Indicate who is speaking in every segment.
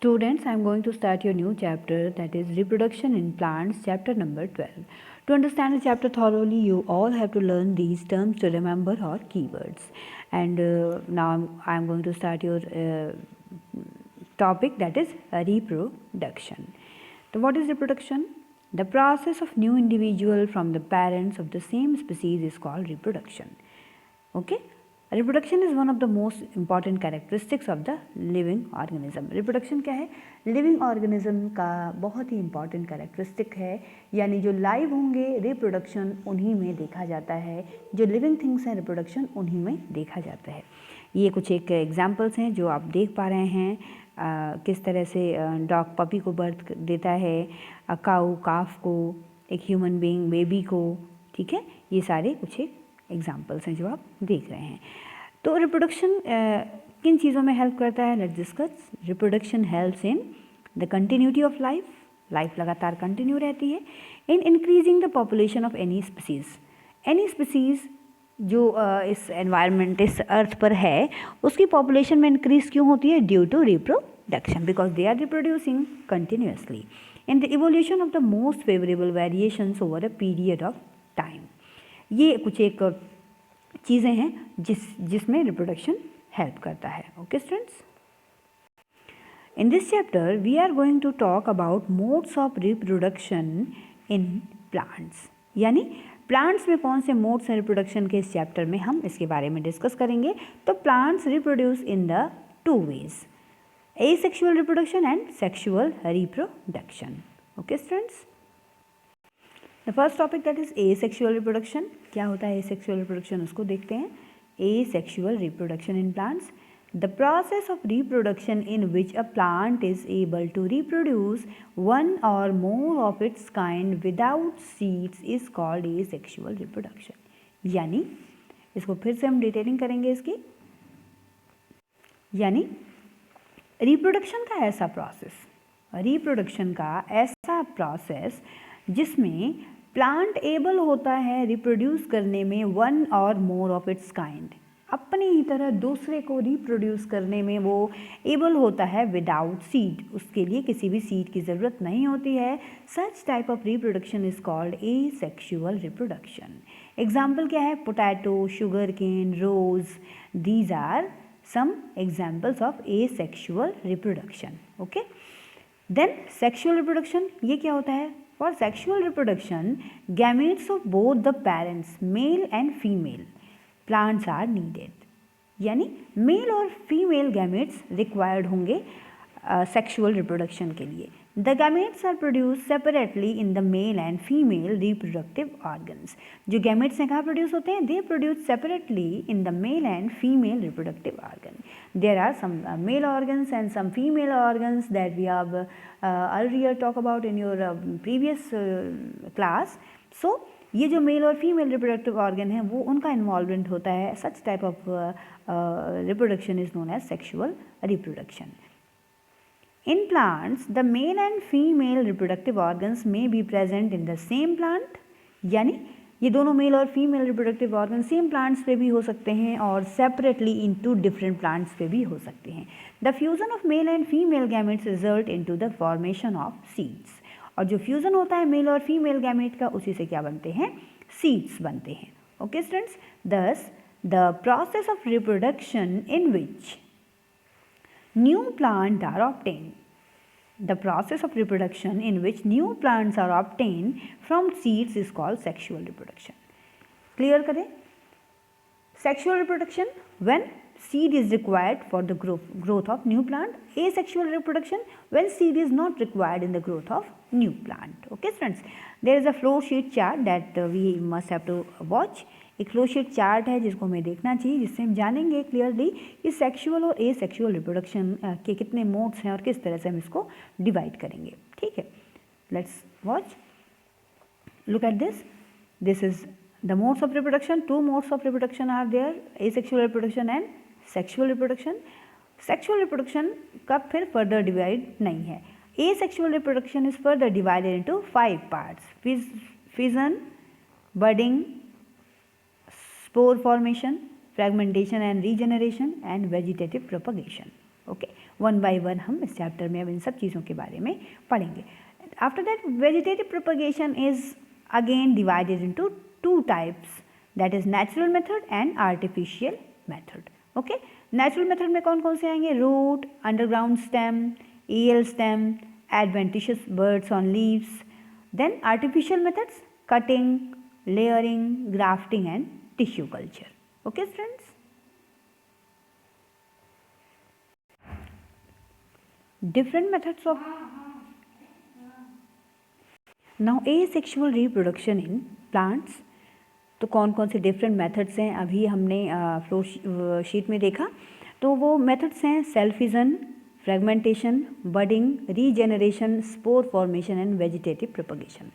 Speaker 1: Students, I am going to start your new chapter, that is Reproduction in Plants, chapter number 12. To understand the chapter thoroughly, you all have to learn these terms to remember or keywords. And now I am going to start your topic, that is reproduction. So what is reproduction? The process of new individual from the parents of the same species is called reproduction. Okay? Reproduction is one of the most important characteristics of the living organism. Reproduction क्या है? Living organism का बहुत ही important characteristic है, यानी जो live होंगे reproduction उन्हीं में देखा जाता है, जो लिविंग थिंग्स हैं रिप्रोडक्शन उन्हीं में देखा जाता है. ये कुछ एक एग्जांपल्स हैं जो आप देख पा रहे हैं. किस तरह से डॉग पपी को बर्थ देता है, काऊ काफ को, एक ह्यूमन बीइंग बेबी को. ठीक है, ये सारे कुछ एक एग्जाम्पल्स हैं जो आप देख रहे हैं. तो रिप्रोडक्शन किन चीज़ों में हेल्प करता है? Let's discuss. Reproduction helps in the continuity of life. Life लगातार कंटिन्यू रहती है. In increasing the population of any species. Any species जो इस एनवायरनमेंट इस अर्थ पर है उसकी पॉपुलेशन में इंक्रीज क्यों होती है? Due to reproduction, because they are reproducing continuously in the evolution of the most favourable variations over a period of time. ये कुछ एक चीज़ें हैं जिसमें रिप्रोडक्शन हेल्प करता है. Okay students, in this chapter we are going to talk about modes of reproduction in plants. यानी plants में कौन से मोड्स हैं रिप्रोडक्शन के, इस चैप्टर में हम इसके बारे में डिस्कस करेंगे. तो plants reproduce in the two ways, asexual reproduction and sexual reproduction. Okay students, the first topic that is asexual reproduction. क्या होता है एसेक्सुअल रिप्रोडक्शन, उसको देखते हैं. Asexual reproduction in plants, the process of reproduction in which a plant is able to reproduce one or more of its kind without seeds is called asexual reproduction. यानी इसको फिर से हम डिटेलिंग करेंगे इसकी. यानी रिप्रोडक्शन का ऐसा प्रोसेस जिसमें प्लांट एबल होता है रिप्रोड्यूस करने में one or more of its kind, अपनी ही तरह दूसरे को रिप्रोड्यूस करने में वो एबल होता है विदाउट सीड, उसके लिए किसी भी सीड की ज़रूरत नहीं होती है. Such type of reproduction is called asexual reproduction. Example क्या है? Potato, sugar cane, rose. These are some examples of asexual reproduction. Okay, then sexual reproduction, ये क्या होता है? For sexual reproduction, gametes of both the parents, male and female, plants are needed. यानी male और female gametes required होंगे sexual reproduction के लिए. The gametes are produce separately in the male and female reproductive organs. जो gametes हैं कहाँ produce होते हैं? They produce separately in the male and female reproductive organ. There are some male organs and some female organs that we have earlier talk about in your previous class. So ये जो mail और female reproductive organ है वो उनका involvement होता है. Such type of reproduction is known as sexual reproduction. In plants, the male and female reproductive organs may be present in the same plant. यानी ये दोनों मेल और female reproductive organ same plants पे भी हो सकते हैं और सेपरेटली इनटू डिफरेंट प्लांट्स पे भी हो सकते हैं. The fusion of male and female gametes result into the formation of seeds. और जो फ्यूजन होता है मेल और फीमेल गैमेट का, उसी से क्या बनते हैं? सीड्स बनते हैं. ओके स्टूडेंट्स, दस the process of reproduction in which new plant are obtained. The process of reproduction in which new plants are obtained from seeds is called sexual reproduction. Clear करें? Sexual reproduction when seed is required for the growth of new plant. Asexual reproduction when seed is not required in the growth of new plant. Okay students, there is a flow sheet chart that we must have to watch. एक flow sheet chart है जिसको हमें देखना चाहिए, जिससे हम जानेंगे clearly कि सेक्सुअल और एसेक्सुअल रिप्रोडक्शन के कितने मोड्स हैं और किस तरह से हम इसको डिवाइड करेंगे. ठीक है, let's watch. Look at this. This is the modes of reproduction. Two modes of reproduction are there, asexual reproduction and sexual reproduction. Sexual reproduction का फिर फर्दर डिवाइड नहीं है. Asexual reproduction is further divided into 5 parts: fission, budding, spore formation, fragmentation and regeneration, and vegetative propagation. Okay, one by one हम इस chapter में अब इन सब चीज़ों के बारे में पढ़ेंगे. After that vegetative propagation is again divided into two types, that is natural method and artificial method. Okay, natural method में कौन कौन से आएंगे? Root, underground stem, eel stem, adventitious buds on leaves. Then artificial methods, cutting, layering, grafting and tissue culture. Okay friends? Different methods of now asexual reproduction in plants. तो कौन कौन से different methods हैं अभी हमने फ्लो शीट में देखा. तो वो मेथड्स हैं self fission, fragmentation, budding, regeneration, spore formation and vegetative propagation.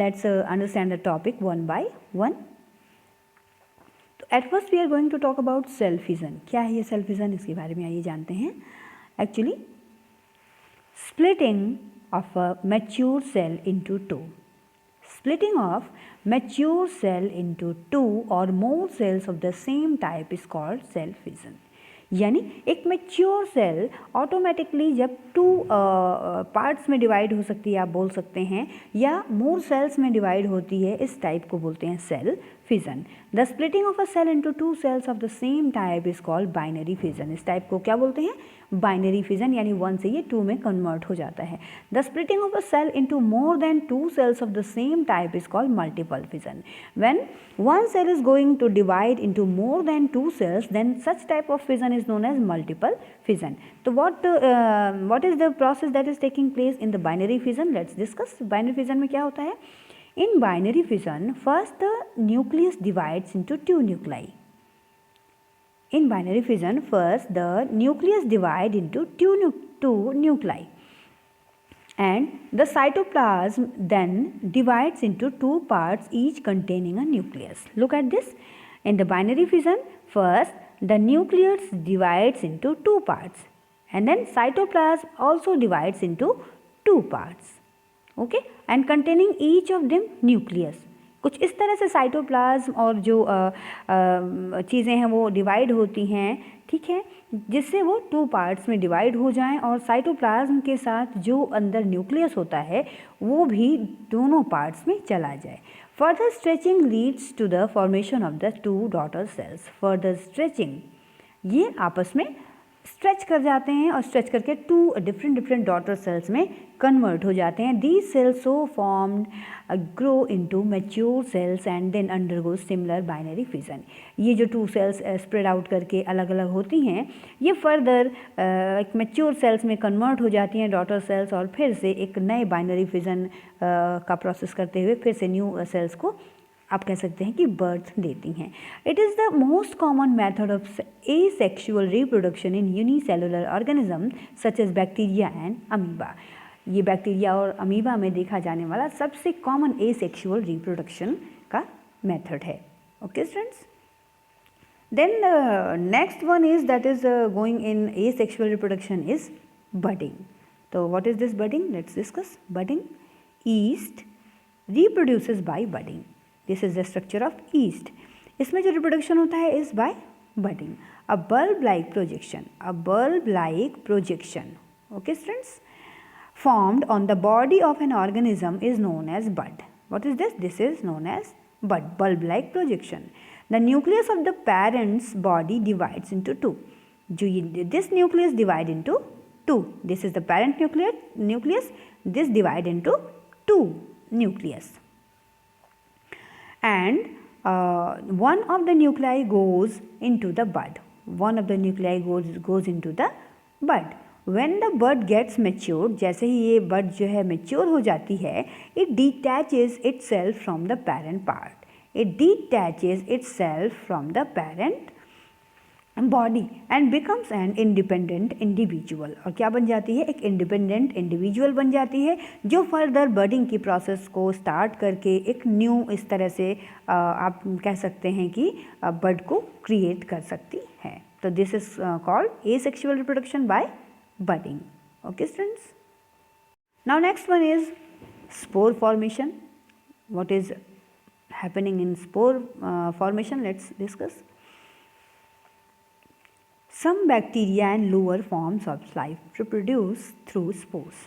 Speaker 1: Let's understand the topic one by one. तो at first we are going to talk about cell fission. क्या है ये cell fission? इसके बारे में आइए जानते हैं. Actually, splitting of a mature cell into two. Splitting of mature cell into two or more cells of the same type is called cell fission. यानी एक मैच्योर सेल ऑटोमेटिकली जब टू पार्ट्स में डिवाइड हो सकती है, आप बोल सकते हैं, या मोर सेल्स में डिवाइड होती है, इस टाइप को बोलते हैं cell fission. The splitting of a cell into two cells of the same type is called binary fission. इस टाइप को क्या बोलते हैं? बाइनरी फिजन, यानी वन से ये टू में कन्वर्ट हो जाता है. The splitting of a cell into more than two cells of the same type is called multiple fission. When one cell is going to divide into more than two cells, then such type of fission is known as multiple fission. So what is the process that is taking place in the binary fission? Let's discuss. Binary fission में क्या होता है? In binary fission, first the nucleus divides into two nuclei. In binary fission, first the nucleus divide into two nuclei. And the cytoplasm then divides into two parts each containing a nucleus. Look at this. In the binary fission, first the nucleus divides into two parts and then cytoplasm also divides into two parts. Okay, and containing each of them nucleus. कुछ इस तरह से cytoplasm और जो चीज़ें हैं वो divide होती हैं, ठीक है, जिससे वो टू पार्ट्स में डिवाइड हो जाएं और साइटोप्लाज्म के साथ जो अंदर न्यूक्लियस होता है वो भी दोनों पार्ट्स में चला जाए. Further stretching leads to the formation of the two daughter cells. Further stretching, ये आपस में स्ट्रेच कर जाते हैं और स्ट्रेच करके टू डिफरेंट डॉटर सेल्स में कन्वर्ट हो जाते हैं. These cells so formed grow into mature cells and then undergo similar binary fission. ये जो टू सेल्स स्प्रेड आउट करके अलग अलग होती हैं, ये फर्दर एक मैच्योर सेल्स में कन्वर्ट हो जाती हैं डॉटर सेल्स, और फिर से एक नए बाइनरी फिजन का प्रोसेस करते हुए फिर से न्यू सेल्स को आप कह सकते हैं कि बर्थ देती हैं. It is the most common method of asexual reproduction in unicellular organism such as bacteria and amoeba. ये बैक्टीरिया और अमीबा में देखा जाने वाला सबसे कॉमन एसेक्सुअल रिप्रोडक्शन का मेथड है. Okay students, then next one is that is going in asexual reproduction is budding. तो what is this budding? Let's discuss. Budding, yeast reproduces by budding. This is the structure of yeast. इसमें जो reproduction होता है is by budding. A bulb like projection, a bulb like projection, okay students, formed on the body of an organism is known as bud. What is this? This is known as bud, bulb like projection. The nucleus of the parent's body divides into two. This nucleus divide into two. This is the parent nucleus. This divide into two nucleus. And one of the nuclei goes into the bud. One of the nuclei goes into the bud. When the bud gets matured, जैसे ही ये bud जो है mature हो जाती है, it detaches itself from the parent part. It detaches itself from the parent body and becomes an independent individual. और क्या बन जाती है? एक independent individual बन जाती है जो further budding की process को start करके एक new इस तरह से आप कह सकते हैं कि bud को create कर सकती है. तो this is called asexual reproduction by budding. Okay students, now next one is spore formation. What is happening in spore formation? Let's discuss. Some bacteria and lower forms of life reproduce through spores.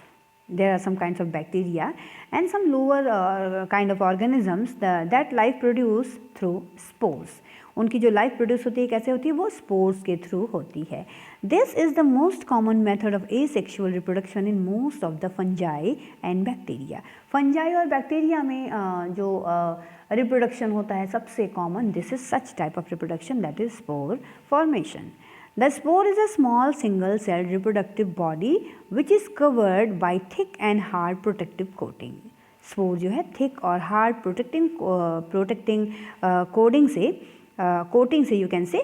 Speaker 1: There are some kinds of bacteria and some lower kind of organisms that life produce through spores. उनकी जो life produce होती है कैसे होती है, वो spores के through होती है. This is the most common method of asexual reproduction in most of the fungi and bacteria. Fungi और बैक्टीरिया में जो रिप्रोडक्शन होता है सबसे common, this is such type of reproduction that is spore formation. The spore is a small single-celled reproductive body which is covered by thick and hard protective coating. Spore जो है thick और hard protecting coating से you can say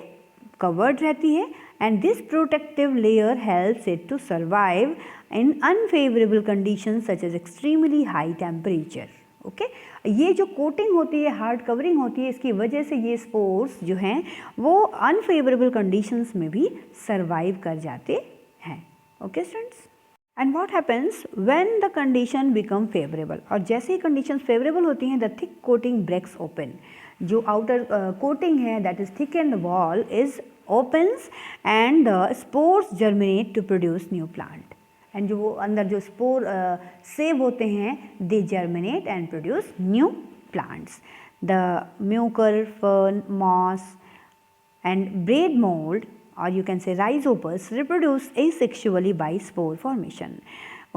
Speaker 1: covered रहती है. And this protective layer helps it to survive in unfavourable condition such as extremely high temperature. Okay, ये जो coating होती है, हार्ड कवरिंग होती है, इसकी वजह से ये स्पोर्स जो हैं वो अनफेवरेबल कंडीशंस में भी सर्वाइव कर जाते हैं. Okay students, and what happens when the condition become favourable. और जैसे ही कंडीशंस फेवरेबल होती हैं, the thick coating breaks open. जो आउटर कोटिंग है that is thick and wall is opens and the spores germinate to produce new plant. एंड जो वो अंदर जो स्पोर सेव होते हैं, they germinate and produce new plants. The mucor, fern, moss and bread mould or you can say rhizopus reproduce asexually by spore formation.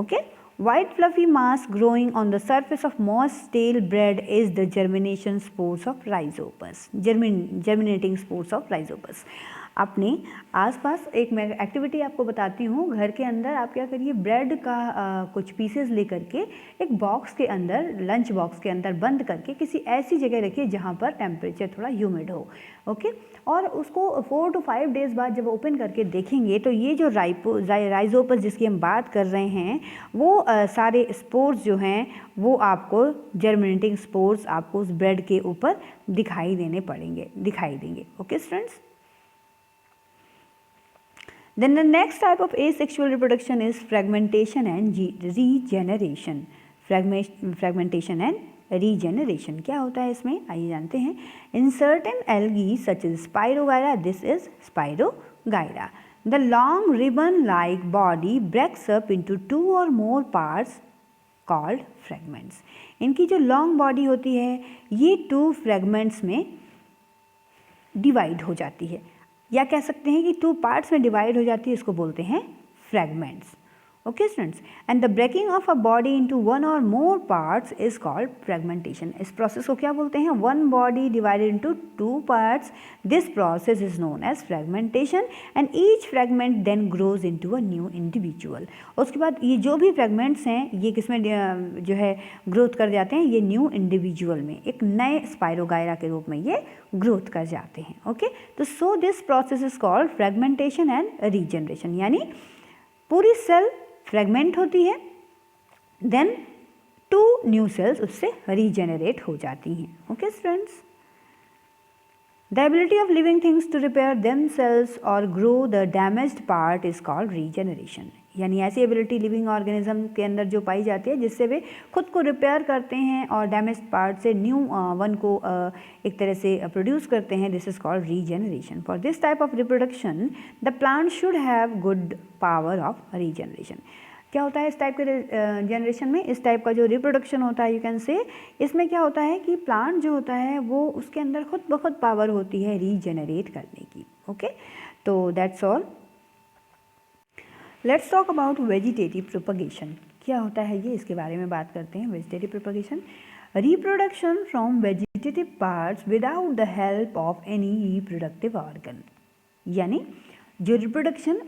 Speaker 1: Okay, white fluffy mass growing on the surface of moss tail bread is the germination spores of rhizopus. Germinating spores of rhizopus. अपने आसपास एक मैं activity आपको बताती हूँ. घर के अंदर आप क्या करिए, ब्रेड का कुछ पीसेस लेकर के एक बॉक्स के अंदर, लंच बॉक्स के अंदर बंद करके किसी ऐसी जगह रखिए जहाँ पर टेम्परेचर थोड़ा ह्यूमिड हो. ओके, और उसको 4 to 5 डेज़ बाद जब ओपन करके देखेंगे तो ये जो राइजोपस जिसकी हम बात कर रहे हैं वो सारे स्पोर्स जो हैं वो आपको जर्मिनेटिंग स्पोर्स आपको उस ब्रेड के ऊपर दिखाई देंगे. Okay students, then the next type of asexual reproduction is fragmentation and regeneration. Fragmentation and regeneration क्या होता है इसमें, आइए जानते हैं. In certain algae such as Spirogyra, this is Spirogyra, the long ribbon-like body breaks up into 2 or more parts called fragments. इनकी जो long body होती है ये 2 fragments में डिवाइड हो जाती है, या कह सकते हैं कि 2 पार्ट्स में डिवाइड हो जाती है, इसको बोलते हैं fragments. Okay students, and the breaking off a body into 1 or more parts is called fragmentation. इस प्रोसेस को क्या बोलते हैं, 1 body divided into 2 parts. This process is known as fragmentation and each fragment then grows into a new individual. उसके बाद ये जो भी फ्रैगमेंट्स हैं ये किसमें जो है ग्रोथ कर जाते हैं, ये न्यू इंडिविजुअल में, एक नए स्पाइरोगायरा के रूप में ये ग्रोथ कर जाते हैं. ओके, तो so this process is called fragmentation and regeneration. यानी पूरी सेल फ्रैगमेंट होती है, देन 2 न्यू सेल्स उससे रीजेनरेट हो जाती हैं. Okay students, the ability of living things to repair themselves और grow the damaged part is called regeneration. यानी ऐसी एबिलिटी लिविंग ऑर्गेनिज्म के अंदर जो पाई जाती है जिससे वे खुद को रिपेयर करते हैं और डैमेज पार्ट से न्यू वन को एक तरह से प्रोड्यूस करते हैं. This is called regeneration. For this type of reproduction the plant should have good power of regeneration. क्या होता है इस टाइप के जनरेशन में, इस टाइप का जो रिप्रोडक्शन होता है यू कैन से, इसमें क्या होता है कि प्लांट जो होता है वो उसके अंदर खुद ब खुद पावर होती है रीजनरेट करने की. ओके, तो that's all. Let's talk about vegetative propagation. क्या होता है ये, इसके बारे में बात करते हैं. Vegetative propagation, reproduction from vegetative parts without the help of any reproductive organ. यानी जो रिप्रोडक्शन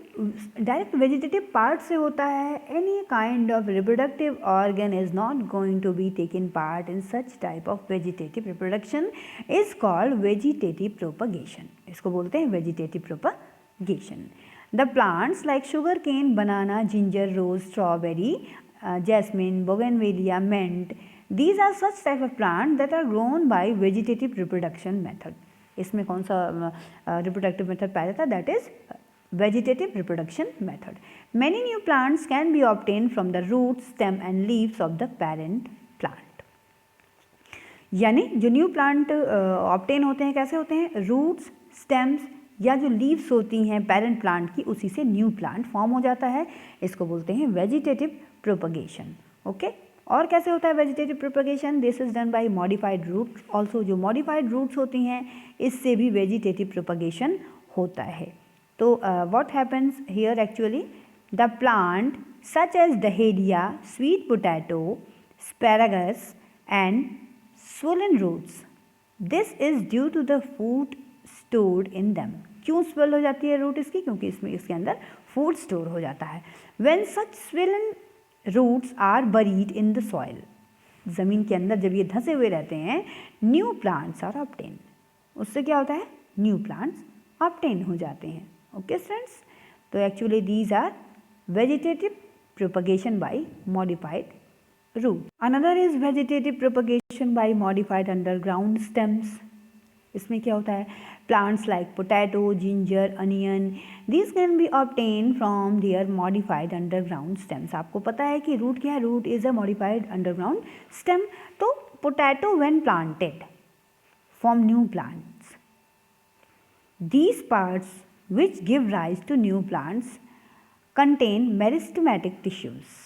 Speaker 1: डायरेक्ट वेजिटेटिव पार्ट से होता है, any kind of reproductive organ is not going to be taken part in such type of vegetative reproduction is called vegetative propagation. इसको बोलते हैं vegetative propagation. The plants like sugarcane, banana, ginger, rose, strawberry, jasmine, bougainvillea, mint, these are such type of plants that are grown by vegetative reproduction method. इसमें कौन सा reproductive method पाया जाता है, that is vegetative reproduction method. Many new plants can be obtained from the roots, stem and leaves of the parent plant. यानी जो new plant obtain होते हैं कैसे होते हैं, रूट्स, स्टेम्स, या जो लीव्स होती हैं पेरेंट प्लांट की, उसी से न्यू प्लांट फॉर्म हो जाता है। इसको बोलते हैं वेजिटेटिव प्रोपगेशन। ओके, और कैसे होता है vegetative propagation? This is done by modified roots also. जो मॉडिफाइड रूट्स होती हैं इससे भी वेजिटेटिव प्रोपगेशन होता है। तो what happens here actually, the plant such as dahlia, sweet potato, asparagus and swollen roots. This is due to the food stored in them. क्यों swell हो जाती है रूट इसकी? क्योंकि इसके अंदर फूड स्टोर हो जाता है। When such swollen roots are buried in the soil, ज़मीन के अंदर जब ये धंसे हुए रहते हैं, न्यू प्लांट्स आर ऑब्टेन। उससे क्या होता है? न्यू प्लांट्स ऑब्टेन हो जाते हैं। ओके फ्रेंड्स, तो actually these are vegetative propagation by modified root. Another is vegetative propagation by modified underground stems. इसमें क्या होता है? Plants like potato, ginger, onion, these can be obtained from their modified underground stems. आपको पता है कि root क्या है? Root is a modified underground stem. तो potato when planted form new plants. These parts which give rise to new plants contain meristematic tissues.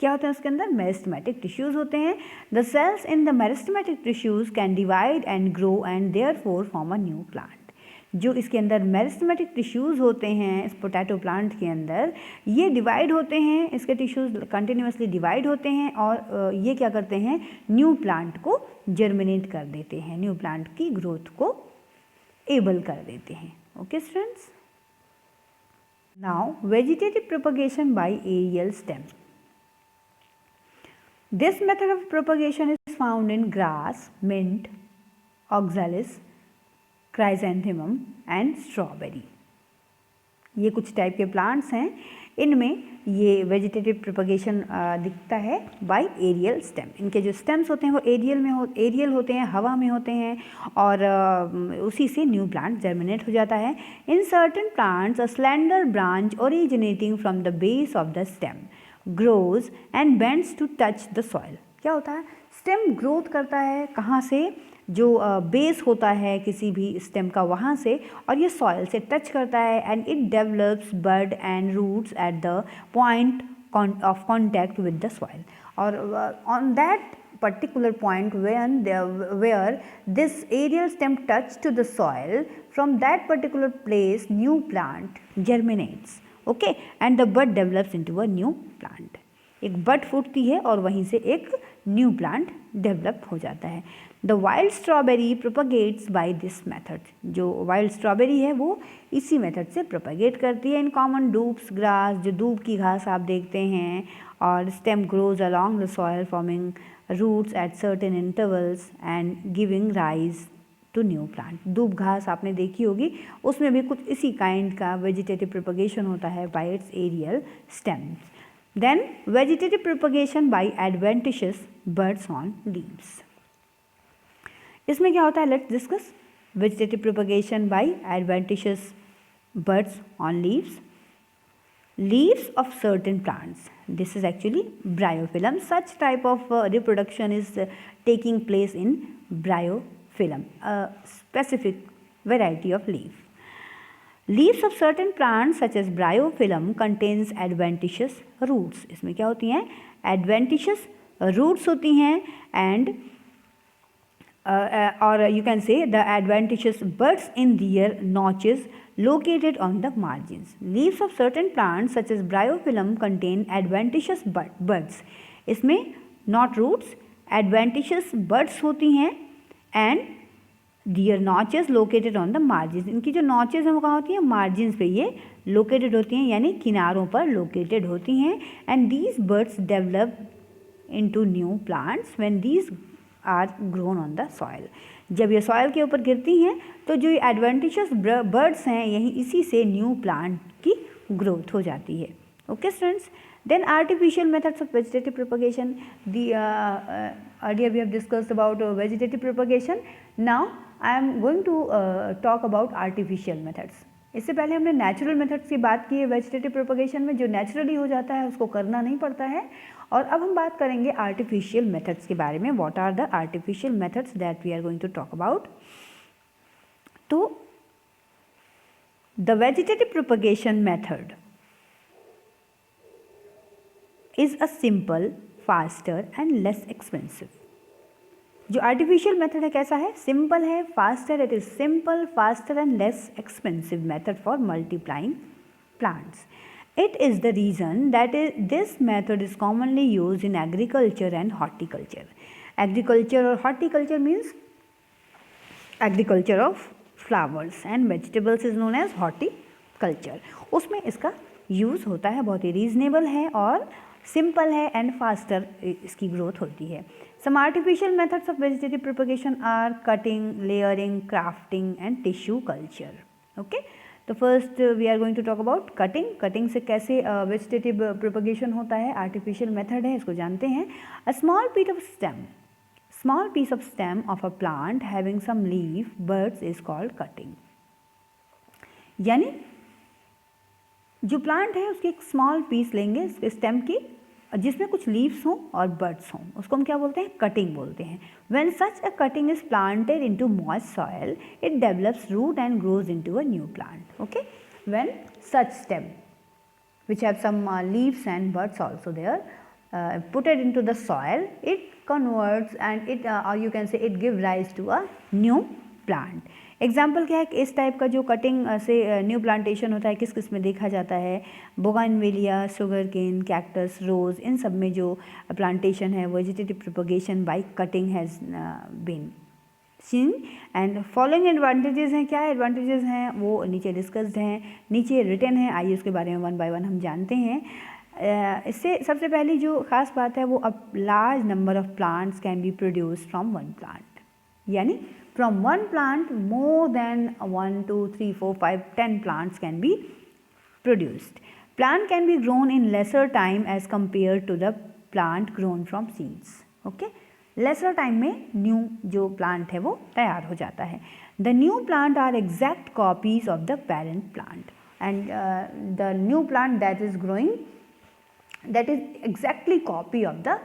Speaker 1: क्या होता है उसके अंदर? मेरिस्टेमेटिक टिश्यूज़ होते हैं। The cells in the meristematic tissues can divide and grow and therefore form a new plant. जो इसके अंदर मेरिस्टेमेटिक टिश्यूज़ होते हैं इस पोटैटो प्लांट के अंदर, ये डिवाइड होते हैं, इसके टिश्यूज़ कंटिन्यूसली डिवाइड होते हैं और ये क्या करते हैं? न्यू प्लांट को जर्मिनेट कर देते हैं, न्यू प्लांट की ग्रोथ को एबल कर देते हैं। Okay friends, now vegetative propagation by aerial stem. This method of propagation is found in grass, mint, oxalis, chrysanthemum and strawberry. ये कुछ टाइप के प्लांट्स हैं, इनमें ये वेजिटेटिव प्रोपगेशन दिखता है बाय एरियल स्टेम। इनके जो स्टेम्स होते हैं वो एरियल होते हैं, हवा में होते हैं और उसी से न्यू प्लांट जर्मिनेट हो जाता है। In certain plants a slender branch originating from the base of the stem grows and bends to touch the soil. क्या होता है? स्टेम ग्रोथ करता है कहाँ से? जो बेस होता है किसी भी स्टेम का, वहाँ से, और ये सॉइल से टच करता है and it develops bud and roots at the point of contact with the soil. और on that particular point where this aerial stem touch to the soil, from that particular place new plant germinates. Okay, and the bud develops into a new plant. एक bud फूटती है और वहीं से एक new plant develop हो जाता है। The wild strawberry propagates by this method. जो वाइल्ड स्ट्रॉबेरी है वो इसी मेथड से प्रोपगेट करती है। इन कॉमन डूब्स ग्रास, जो दूब की घास आप देखते हैं, और stem grows along the soil forming roots at certain intervals and giving rise to new plant. दूब घास आपने देखी होगी, उसमें भी कुछ इसी काइंड का वेजिटेटिव प्रोपगेशन होता है by its aerial stems. Then vegetative propagation by adventitious birds on leaves. इसमें क्या होता है? Let's discuss vegetative propagation by adventitious birds on leaves. Leaves of certain plants. This is actually bryophyllum. Such type of reproduction is taking place in bryophyllum, a specific variety of leaf. Leaves of certain plants such as bryophyllum contains adventitious roots. इसमें क्या होती हैं? Adventitious roots होती हैं and or you can say the adventitious buds in their notches located on the margins. Leaves of certain plants such as bryophyllum contain adventitious buds. इसमें not roots, adventitious buds होती हैं and their notches located on the margins. इनकी जो notches हैं वो कहाँ होती हैं? margins पे ये located होती हैं, यानी किनारों पर located होती हैं। and these buds develop into new plants when these are grown on the soil. जब ये सॉइल के ऊपर गिरती हैं तो जो ये एडवेंटिशियस बर्ड्स हैं यही इसी से न्यू प्लांट की ग्रोथ हो जाती है। Okay friends, then artificial methods of vegetative propagation. Earlier we have discussed about vegetative propagation, now I am going to talk about artificial methods. इससे पहले हमने नेचुरल मेथड्स की बात की है वेजिटेटिव प्रोपगेशन में, जो नेचुरली हो जाता है उसको करना नहीं पड़ता है। और अब हम बात करेंगे आर्टिफिशियल मेथड्स के बारे में। What are the artificial methods that we are going to talk about. तो The vegetative propagation method is a simple, faster and less expensive. जो आर्टिफिशियल मेथड है कैसा है, सिंपल है, faster, it is simple, faster and less expensive method for multiplying plants. It is the reason that this method is commonly used in agriculture and horticulture. Agriculture or horticulture means agriculture of flowers and vegetables is known as horticulture. उसमें इसका use होता है, बहुत ही reasonable है और simple है and faster इसकी growth होती है. Some artificial methods of vegetative propagation are cutting, layering, crafting and tissue culture. Okay. तो first we are going to talk about cutting. Cutting से कैसे वेजिटेटिव प्रोपगेशन होता है, आर्टिफिशियल मेथड है, इसको जानते हैं. A small piece of stem of a plant having some leaf birds is called cutting. यानी जो प्लांट है उसकी एक स्मॉल पीस लेंगे स्टेम की जिसमें कुछ लीव्स हों और बर्ड्स हों, उसको हम क्या बोलते हैं, कटिंग बोलते हैं. When such a cutting is planted into moist soil, it develops root and grows into a new plant. Okay, when such stem which have some leaves and buds also there, put it into the soil, it converts and it or you can say it give rise to a new plant. Example क्या है, इस type का जो cutting से new plantation होता है किस किस में देखा जाता है, बोगानविलिया, शुगर केन, कैक्टस, रोज़, इन सब में जो प्लांटेशन है vegetative propagation by cutting has been seen. And following advantages हैं, क्या एडवांटेजेस हैं वो नीचे डिस्कस्ड हैं, नीचे रिटन है, आइए उसके बारे में वन बाय वन हम जानते हैं. इससे सबसे पहली जो ख़ास बात है वो a large number of plants can be produce from one plant. यानी from one plant more than 1 2 3 4 5 10 plants can be produced. Plant can be grown in lesser time as compared to the plant grown from seeds. Okay, lesser time में new जो plant है वो तैयार हो जाता है. The new plant are exact copies of the parent plant and the new plant that is growing that is exactly copy of the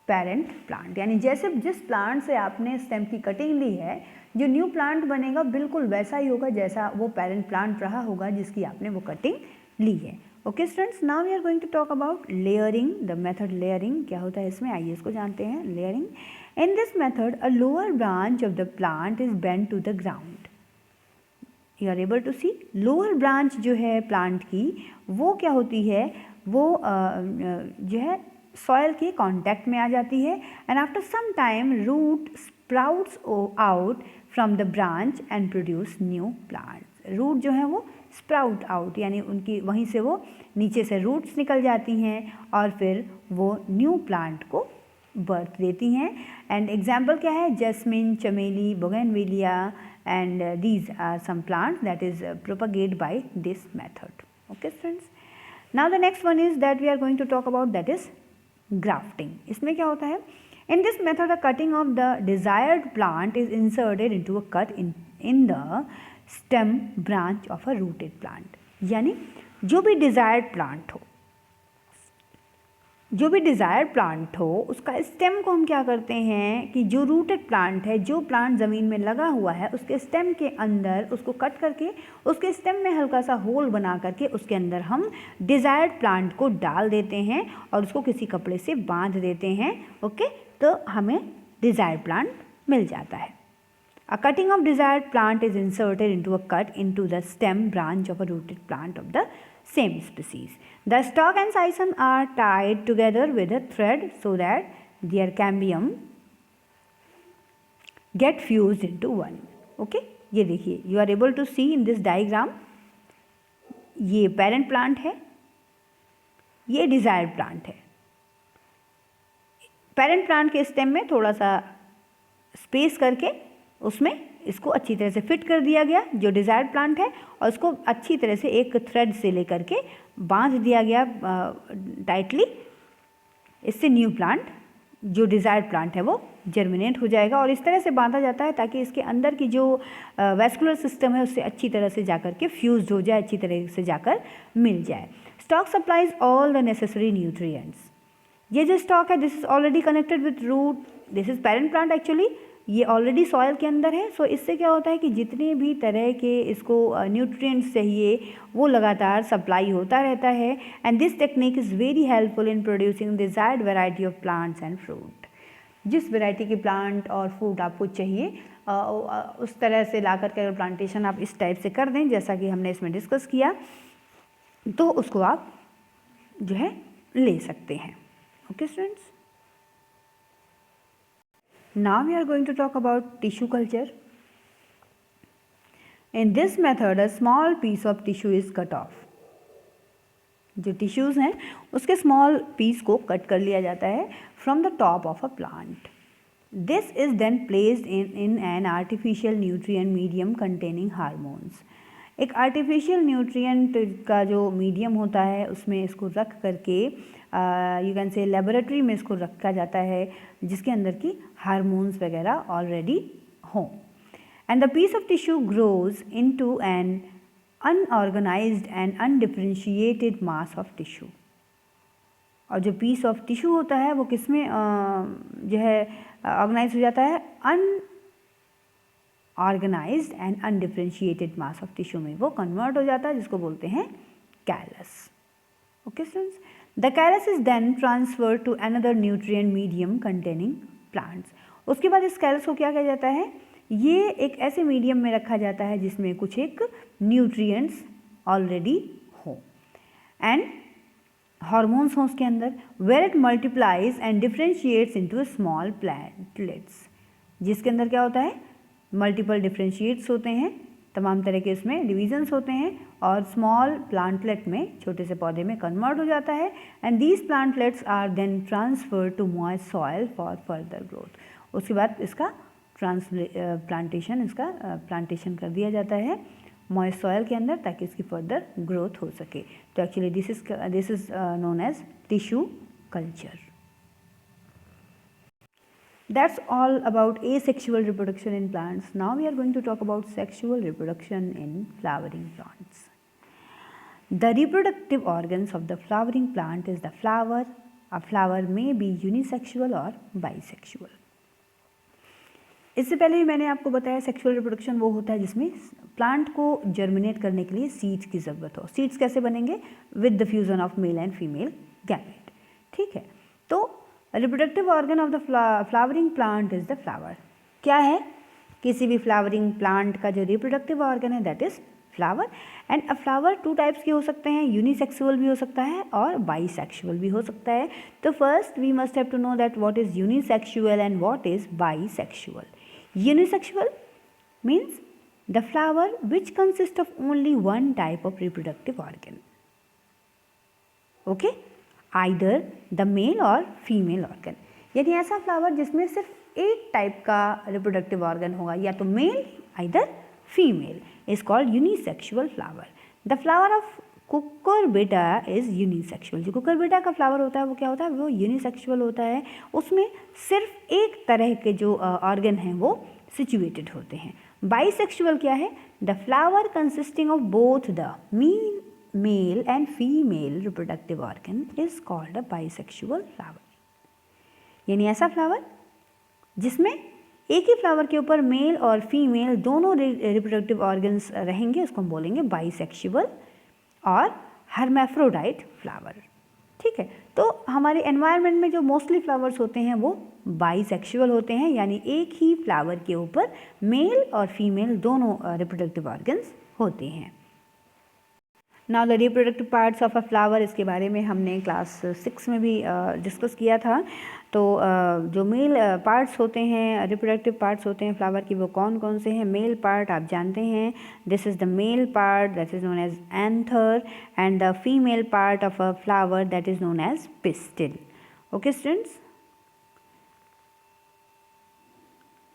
Speaker 1: parent plant. यानी जैसे जिस प्लांट से आपने स्टेम की कटिंग ली है, जो न्यू प्लांट बनेगा बिल्कुल वैसा ही होगा जैसा वो पेरेंट प्लांट रहा होगा जिसकी आपने वो कटिंग ली है. Okay students, now we are going to talk about layering. The method layering क्या होता है इसमें, आइए इसको जानते हैं. Layering, in this method a lower branch of the plant is bend to the ground. You are able to see, lower branch जो है प्लांट की वो क्या होती है, वो जो है सॉयल के कांटेक्ट में आ जाती है. And after some time root sprouts out from the branch and produce new plants. Root जो है वो स्प्राउट आउट यानी उनकी वहीं से वो नीचे से रूट्स निकल जाती हैं और फिर वो न्यू प्लांट को बर्थ देती हैं. एंड एग्जाम्पल क्या है, जैस्मिन, चमेली, bougainvillea and these are some plants that is propagate by this method. Okay students, now the next one is that we are going to talk about that is grafting. इसमें क्या होता है, in this method a cutting of the desired plant is inserted into a cut in the stem branch of a rooted plant. यानी जो भी desired plant हो उसका stem को हम क्या करते हैं कि जो रूटेड प्लांट है, जो प्लांट ज़मीन में लगा हुआ है, उसके स्टेम के अंदर उसको कट करके उसके स्टेम में हल्का सा होल बना करके उसके अंदर हम डिज़ायर्ड प्लांट को डाल देते हैं और उसको किसी कपड़े से बांध देते हैं. ओके, तो हमें डिज़ायर्ड प्लांट मिल जाता है. A cutting of desired plant is inserted into a cut into the stem branch of a rooted plant of the same species. The stalk and sison are tied together with a thread so that their cambium get fused into one. Okay, ये देखिए, you are able to see in this diagram, ये parent plant है, ये desired plant है. parent plant के stem में थोड़ा सा space करके उसमें इसको अच्छी तरह से फिट कर दिया गया जो डिज़ायर्ड प्लांट है और उसको अच्छी तरह से एक थ्रेड से लेकर के बांध दिया गया टाइटली. इससे न्यू प्लांट जो डिज़ायर्ड प्लांट है वो जर्मिनेट हो जाएगा. और इस तरह से बांधा जाता है ताकि इसके अंदर की जो वैस्कुलर सिस्टम है उससे अच्छी तरह से जाकर के फ्यूज हो जाए, अच्छी तरह से जाकर मिल जाए. Stock supplies all the necessary nutrients. ये जो स्टॉक है this is already connected with root, this is parent plant actually. ये ऑलरेडी सॉइल के अंदर है, सो इससे क्या होता है कि जितने भी तरह के इसको न्यूट्रिएंट्स चाहिए वो लगातार सप्लाई होता रहता है। And this technique is very helpful in producing desired variety of plants and fruit. जिस वैरायटी की प्लांट और फ्रूट आपको चाहिए उस तरह से ला करके अगर प्लांटेशन आप इस टाइप से कर दें जैसा कि हमने इसमें डिस्कस किया, तो उसको आप जो है ले सकते हैं। Okay students, now we are going to talk about tissue culture. In this method a small piece of tissue is cut off. जो टिश्यूज़ हैं उसके स्मॉल पीस को कट कर लिया जाता है from the top of a plant. This is then placed in an artificial nutrient medium containing hormones. एक artificial nutrient का जो मीडियम होता है उसमें इसको रख करके यू कैन से लेबोरेटरी में इसको रखा जाता है जिसके अंदर की हार्मोन्स वगैरह ऑलरेडी हों। And the piece of tissue grows into an unorganised and undifferentiated mass of tissue. और जो पीस ऑफ टिश्यू होता है वो किस में जो है ऑर्गेनाइज हो जाता है, unorganised and undifferentiated mass of tissue में वो कन्वर्ट हो जाता है, जिसको बोलते हैं callus. Okay students, the callus is then transfer to another nutrient medium containing plants. उसके बाद इस कैलस को क्या किया जाता है, ये एक ऐसे मीडियम में रखा जाता है जिसमें कुछ एक न्यूट्रिएंट्स ऑलरेडी हो एंड हार्मोन्स हों उसके अंदर, where it multiplies and differentiates into small platelets, जिसके अंदर क्या होता है, मल्टीपल डिफ्रेंशिएट्स होते हैं, तमाम तरह के उसमें डिविजन्स होते हैं और स्मॉल प्लांटलेट में छोटे से पौधे में कन्वर्ट हो जाता है। And these plantlets are then transfer to moist soil for further growth. उसके बाद इसका प्लांटेशन कर दिया जाता है मॉइस्ट सॉइल के अंदर ताकि इसकी फर्दर ग्रोथ हो सके। तो actually this is known as tissue culture. That's all about asexual reproduction in plants. Now we are going to talk about sexual reproduction in flowering plants. The reproductive organs of the flowering plant is the flower. A flower may be unisexual or bisexual. इससे पहले भी मैंने आपको बताया sexual reproduction वो होता है जिसमें प्लांट को जर्मिनेट करने के लिए सीड्स की ज़रूरत हो। सीड्स कैसे बनेंगे, with the fusion of male and female gamete. ठीक है, तो reproductive organ of the flowering plant is the flower. क्या है, किसी भी फ्लावरिंग प्लांट का जो रिप्रोडक्टिव ऑर्गन है that is flower. And a flower two types के हो सकते हैं, यूनिसेक्सुअल भी हो सकता है और बाईसेक्सुअल भी हो सकता है। तो first we must have to know that what is unisexual and what is bisexual. Unisexual means the flower which consists of only one type of reproductive organ. Okay, either the male or female organ. यानी ऐसा flower जिसमें सिर्फ एक type का reproductive organ होगा, या तो male either female, is called unisexual flower. The flower of cucurbita is unisexual. जो कुकुरबिटा का फ्लावर होता है वो क्या होता है, वो यूनिसेक्सुअल होता है। उसमें सिर्फ एक तरह के जो ऑर्गन हैं वो सिचुएटेड होते हैं। बाईसेक्सुअल क्या है, the flower consisting of both the male and female reproductive organ is called a bisexual flower. यानी ऐसा फ्लावर जिसमें एक ही फ्लावर के ऊपर मेल और फीमेल दोनों रिप्रोडक्टिव ऑर्गन्स रहेंगे, उसको हम बोलेंगे बाईसेक्सुअल और हर्मैफ्रोडाइट फ्लावर। ठीक है, तो हमारे एनवायरनमेंट में जो मोस्टली फ्लावर्स होते हैं वो बाईसेक्सुअल होते हैं, यानी एक ही फ्लावर के ऊपर मेल और फीमेल दोनों रिप्रोडक्टिव ऑर्गन्स होते हैं। Now the reproductive parts of a flower, इसके बारे में हमने क्लास 6 में भी डिस्कस किया था। तो जो मेल पार्ट्स होते हैं, रिप्रोडक्टिव पार्ट्स होते हैं फ्लावर की, वो कौन कौन से हैं। मेल पार्ट आप जानते हैं, this is the male part that is known as anther, and the female part of a flower that is known as pistil. Okay students,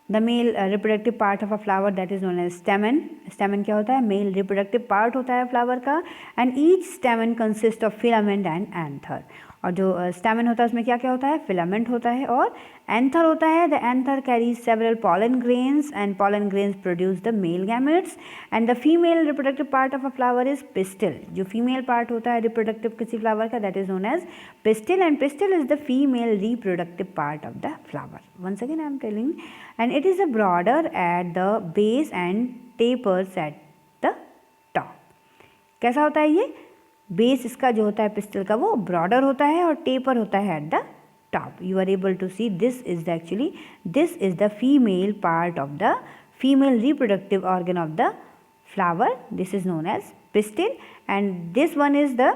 Speaker 1: the male reproductive part of a flower that is known as stamen. Stamen क्या होता है, mail reproductive part होता है flower का। And each स्टेमन consist of filament and anther. और जो stamen होता है उसमें क्या क्या होता है, फिलामेंट होता है और एंथर होता है. The anther carries several pollen grains and pollen grains produce the male gametes and the female reproductive part of a flower is pistil. जो फीमेल पार्ट होता है रिप्रोडक्टिव किसी फ्लावर का, that is known as pistil and pistil is the female reproductive part of the flower. Once again I am telling, and it is a broader at the base and tapers at the top. कैसा होता है ये, base इसका जो होता है pistol का वो ब्रॉडर होता है और टेपर होता है at the top. You are able to see this is the female part of the female reproductive organ of the flower. This is known as pistil and this one is the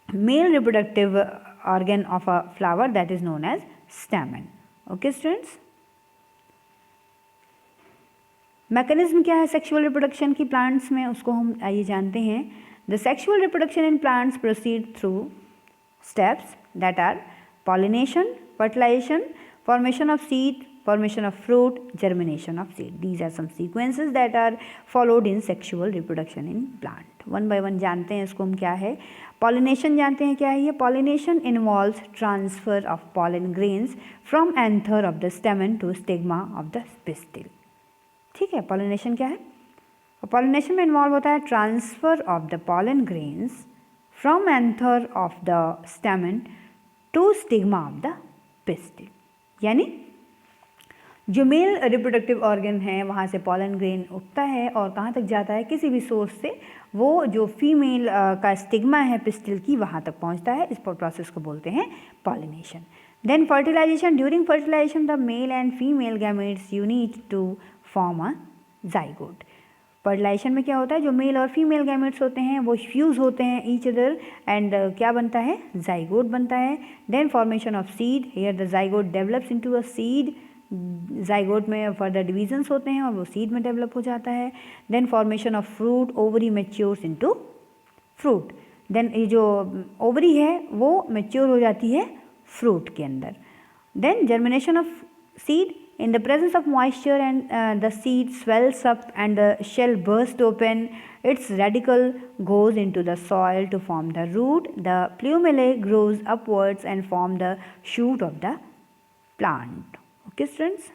Speaker 1: male reproductive organ of a flower, that is known as stamen. Okay students, mechanism क्या है sexual reproduction की plants में, उसको हम आइए जानते हैं. The sexual reproduction in plants proceed through steps that are pollination, fertilization, formation of seed, formation of fruit, germination of seed. These are some sequences that are followed in sexual reproduction in plant. One by one जानते हैं इसको हम क्या है. Pollination जानते हैं क्या है ये. Pollination involves transfer of pollen grains from anther of the stamen to stigma of the pistil. ठीक है, pollination क्या है. पॉलिनेशन में इन्वॉल्व होता है transfer of the pollen grains from anther of the stamen to stigma of the pistil. यानी जो mail reproductive organ है वहाँ से पॉलन ग्रेन उगता है और कहाँ तक जाता है, किसी भी सोर्स से वो जो फीमेल का स्टिग्मा है पिस्टिल की वहाँ तक पहुँचता है. इस प्रोसेस को बोलते हैं pollination. Then fertilisation. During fertilisation the male and female gametes unite to form a zygote. Fertilisation में क्या होता है, जो मेल और फीमेल गैमेट्स होते हैं वो फ्यूज़ होते हैं ईच अदर एंड क्या बनता है, जाइगोट बनता है. Then formation of seed. Here the zygote develops into a seed. Zygote में फर्दर डिवीजन्स होते हैं और वो सीड में डेवलप हो जाता है. Then formation of fruit. Ovary matures into fruit. Then ये जो ओवरी है वो मैच्योर हो जाती है फ्रूट के अंदर. Then germination of seed. In the presence of moisture and the seed swells up and the shell bursts open. Its radicle goes into the soil to form the root. The plumule grows upwards and form the shoot of the plant. Okay students.